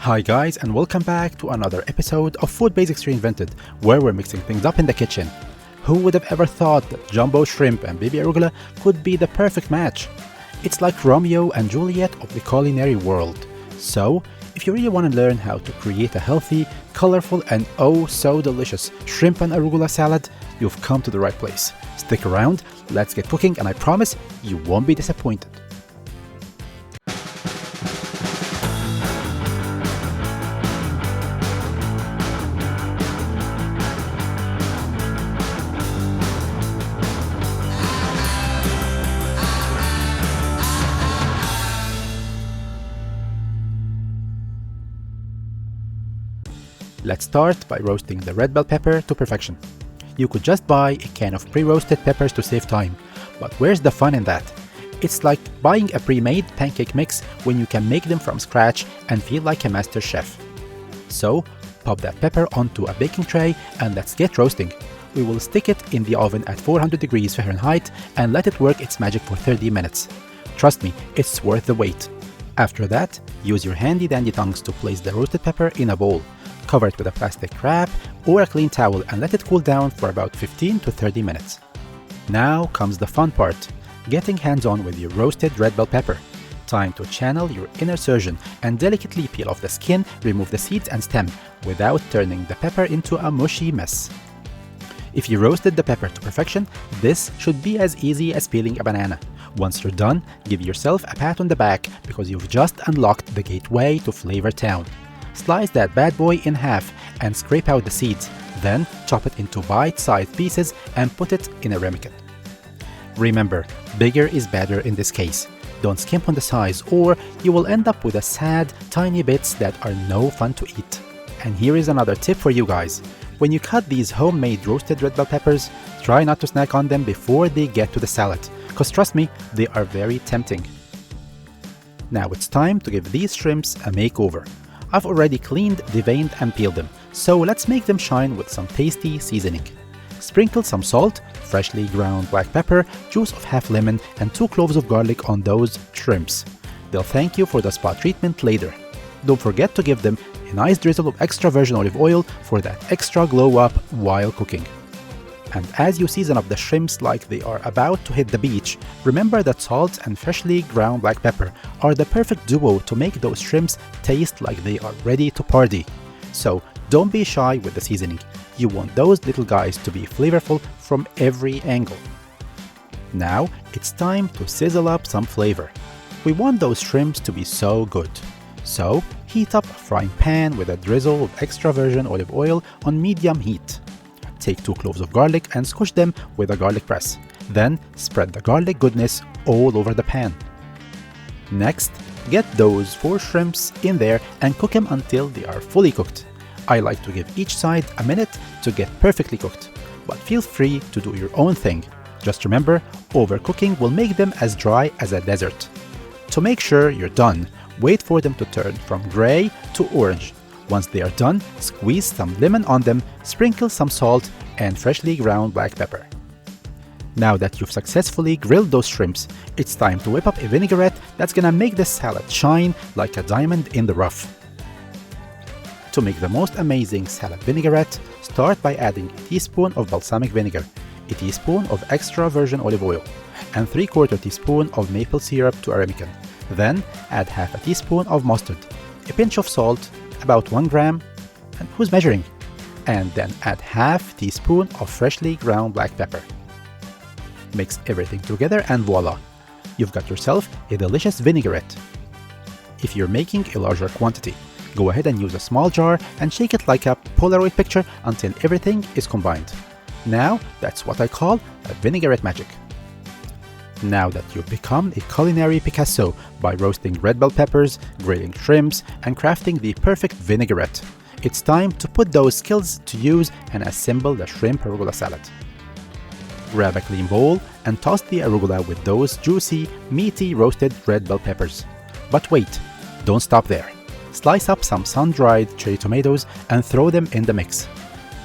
Hi guys, and welcome back to another episode of Food Basics Reinvented, where we're mixing things up in the kitchen. Who would have ever thought that jumbo shrimp and baby arugula could be the perfect match? It's like Romeo and Juliet of the culinary world. So, if you really want to learn how to create a healthy, colorful, and oh so delicious shrimp and arugula salad, you've come to the right place. Stick around, let's get cooking, and I promise you won't be disappointed. Let's start by roasting the red bell pepper to perfection. You could just buy a can of pre-roasted peppers to save time, but where's the fun in that? It's like buying a pre-made pancake mix when you can make them from scratch and feel like a master chef. So, pop that pepper onto a baking tray and let's get roasting. We will stick it in the oven at 400 degrees Fahrenheit and let it work its magic for 30 minutes. Trust me, it's worth the wait. After that, use your handy dandy tongs to place the roasted pepper in a bowl. Cover it with a plastic wrap or a clean towel and let it cool down for about 15 to 30 minutes. Now comes the fun part, getting hands-on with your roasted red bell pepper. Time to channel your inner surgeon and delicately peel off the skin, remove the seeds and stem without turning the pepper into a mushy mess. If you roasted the pepper to perfection, this should be as easy as peeling a banana. Once you're done, give yourself a pat on the back because you've just unlocked the gateway to Flavor Town. Slice that bad boy in half and scrape out the seeds, then chop it into bite-sized pieces and put it in a ramekin. Remember, bigger is better in this case. Don't skimp on the size or you will end up with a sad, tiny bits that are no fun to eat. And here is another tip for you guys. When you cut these homemade roasted red bell peppers, try not to snack on them before they get to the salad, because trust me, they are very tempting. Now it's time to give these shrimps a makeover. I've already cleaned, deveined and peeled them, so let's make them shine with some tasty seasoning. Sprinkle some salt, freshly ground black pepper, juice of half lemon and 2 cloves of garlic on those shrimps. They'll thank you for the spa treatment later. Don't forget to give them a nice drizzle of extra virgin olive oil for that extra glow up while cooking. And as you season up the shrimps like they are about to hit the beach, remember that salt and freshly ground black pepper are the perfect duo to make those shrimps taste like they are ready to party. So don't be shy with the seasoning. You want those little guys to be flavorful from every angle. Now it's time to sizzle up some flavor. We want those shrimps to be so good. So heat up a frying pan with a drizzle of extra virgin olive oil on medium heat. Take 2 cloves of garlic and squish them with a garlic press. Then spread the garlic goodness all over the pan. Next, get those 4 shrimps in there and cook them until they are fully cooked. I like to give each side a minute to get perfectly cooked, but feel free to do your own thing. Just remember, overcooking will make them as dry as a desert. To make sure you're done, wait for them to turn from gray to orange. Once they are done, squeeze some lemon on them, sprinkle some salt and freshly ground black pepper. Now that you've successfully grilled those shrimps, it's time to whip up a vinaigrette that's gonna make the salad shine like a diamond in the rough. To make the most amazing salad vinaigrette, start by adding a teaspoon of balsamic vinegar, a teaspoon of extra virgin olive oil, and 3/4 teaspoon of maple syrup to a ramekin. Then add half a teaspoon of mustard, a pinch of salt, about 1 gram, and who's measuring? And then add half teaspoon of freshly ground black pepper. Mix everything together and voila! You've got yourself a delicious vinaigrette. If you're making a larger quantity, go ahead and use a small jar and shake it like a Polaroid picture until everything is combined. Now that's what I call a vinaigrette magic. Now that you've become a culinary Picasso by roasting red bell peppers, grilling shrimps, and crafting the perfect vinaigrette, it's time to put those skills to use and assemble the shrimp arugula salad. Grab a clean bowl and toss the arugula with those juicy, meaty roasted red bell peppers. But wait, don't stop there. Slice up some sun-dried cherry tomatoes and throw them in the mix.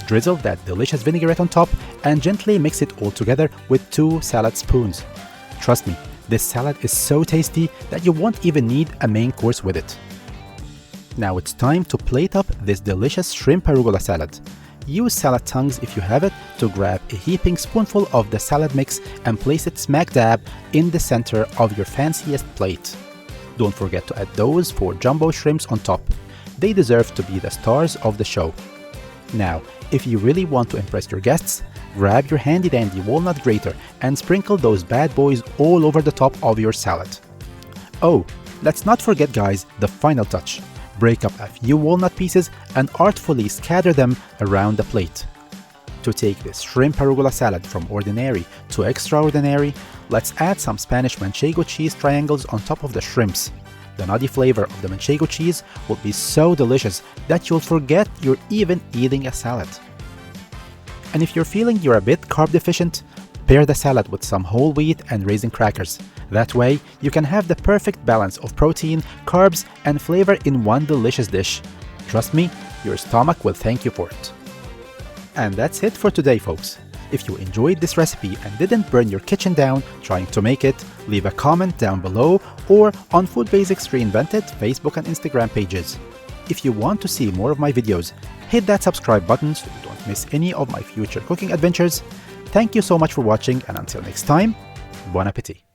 Drizzle that delicious vinaigrette on top and gently mix it all together with 2 salad spoons. Trust me, this salad is so tasty that you won't even need a main course with it. Now it's time to plate up this delicious shrimp arugula salad. Use salad tongues if you have it to grab a heaping spoonful of the salad mix and place it smack dab in the center of your fanciest plate. Don't forget to add those 4 jumbo shrimps on top. They deserve to be the stars of the show. Now, if you really want to impress your guests, grab your handy dandy walnut grater and sprinkle those bad boys all over the top of your salad. Oh, let's not forget guys, the final touch. Break up a few walnut pieces and artfully scatter them around the plate. To take this shrimp arugula salad from ordinary to extraordinary, let's add some Spanish Manchego cheese triangles on top of the shrimps. The nutty flavor of the Manchego cheese will be so delicious that you'll forget you're even eating a salad. And if you're feeling you're a bit carb deficient, pair the salad with some whole wheat and raisin crackers. That way, you can have the perfect balance of protein, carbs, and flavor in one delicious dish. Trust me, your stomach will thank you for it. And that's it for today, folks. If you enjoyed this recipe and didn't burn your kitchen down trying to make it, leave a comment down below or on Food Basics Reinvented Facebook and Instagram pages. If you want to see more of my videos, hit that subscribe button so you don't miss any of my future cooking adventures. Thank you so much for watching, and until next time, bon appétit!